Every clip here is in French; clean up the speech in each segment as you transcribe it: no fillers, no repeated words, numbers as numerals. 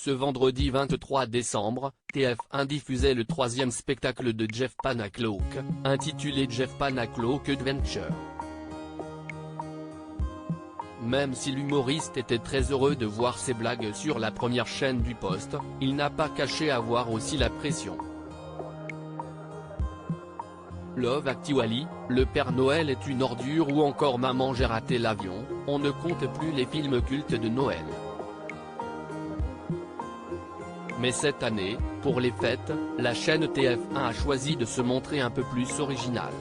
Ce vendredi 23 décembre, TF1 diffusait le troisième spectacle de Jeff Panaclock, intitulé Jeff Panaclock Adventure. Même si l'humoriste était très heureux de voir ses blagues sur la première chaîne du poste, il n'a pas caché avoir aussi la pression. Love Actually, Le Père Noël est une ordure ou encore Maman j'ai raté l'avion, on ne compte plus les films cultes de Noël. Mais cette année, pour les fêtes, la chaîne TF1 a choisi de se montrer un peu plus originale.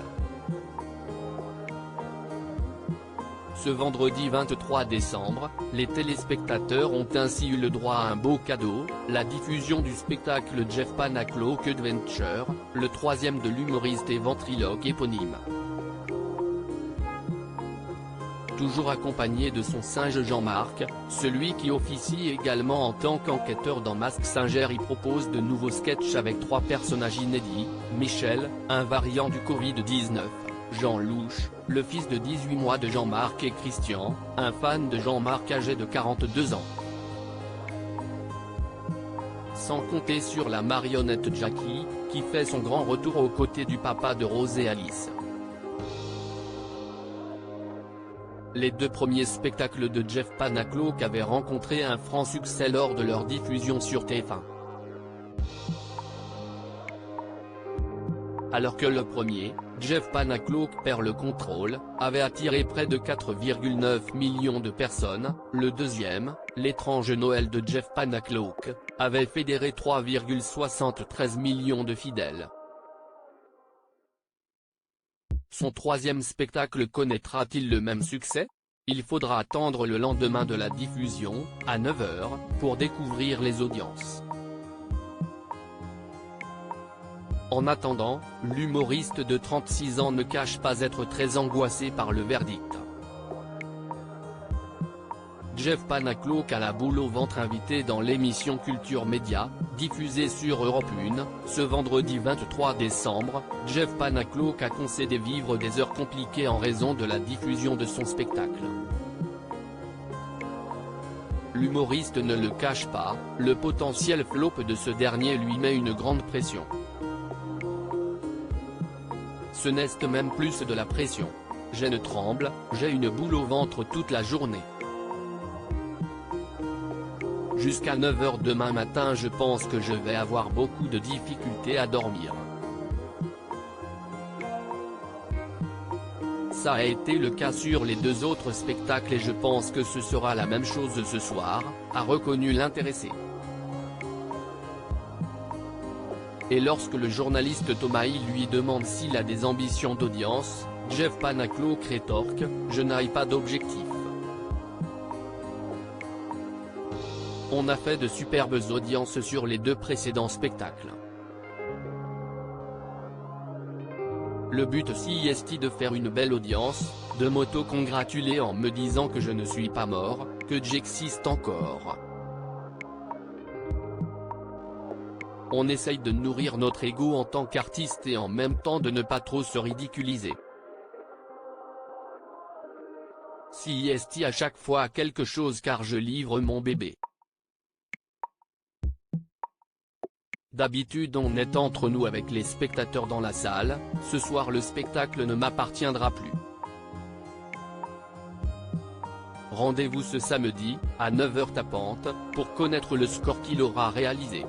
Ce vendredi 23 décembre, les téléspectateurs ont ainsi eu le droit à un beau cadeau, la diffusion du spectacle Jeff Panaclock Adventure, le troisième de l'humoriste et ventriloque éponyme. Toujours accompagné de son singe Jean-Marc, celui qui officie également en tant qu'enquêteur dans Mask Singer y propose de nouveaux sketchs avec 3 personnages inédits, Michel, un variant du Covid-19, Jean Louche, le fils de 18 mois de Jean-Marc et Christian, un fan de Jean-Marc âgé de 42 ans. Sans compter sur la marionnette Jackie, qui fait son grand retour aux côtés du papa de Rose et Alice. Les 2 premiers spectacles de Jeff Panaclock avaient rencontré un franc succès lors de leur diffusion sur TF1. Alors que le premier, Jeff Panaclock perd le contrôle, avait attiré près de 4,9 millions de personnes, le deuxième, L'étrange Noël de Jeff Panaclock, avait fédéré 3,73 millions de fidèles. Son troisième spectacle connaîtra-t-il le même succès? Il faudra attendre le lendemain de la diffusion, à 9h, pour découvrir les audiences. En attendant, l'humoriste de 36 ans ne cache pas être très angoissé par le verdict. Jeff Panaclock a la boule au ventre invité dans l'émission Culture Média, diffusée sur Europe 1, ce vendredi 23 décembre, Jeff Panaclock a concédé vivre des heures compliquées en raison de la diffusion de son spectacle. L'humoriste ne le cache pas, le potentiel flop de ce dernier lui met une grande pression. Ce n'est même plus de la pression. Je ne tremble, j'ai une boule au ventre toute la journée. Jusqu'à 9h demain matin je pense que je vais avoir beaucoup de difficultés à dormir. Ça a été le cas sur les 2 autres spectacles et je pense que ce sera la même chose ce soir, a reconnu l'intéressé. Et lorsque le journaliste Thomas lui demande s'il a des ambitions d'audience, Jeff Panaclock rétorque « Je n'ai pas d'objectif. On a fait de superbes audiences sur les 2 précédents spectacles. Le but si est de faire une belle audience, de m'auto-congratuler en me disant que je ne suis pas mort, que j'existe encore. On essaye de nourrir notre ego en tant qu'artiste et en même temps de ne pas trop se ridiculiser. Si est à chaque fois quelque chose car je livre mon bébé. D'habitude on est entre nous avec les spectateurs dans la salle, ce soir le spectacle ne m'appartiendra plus. Rendez-vous ce samedi, à 9h tapante, pour connaître le score qu'il aura réalisé.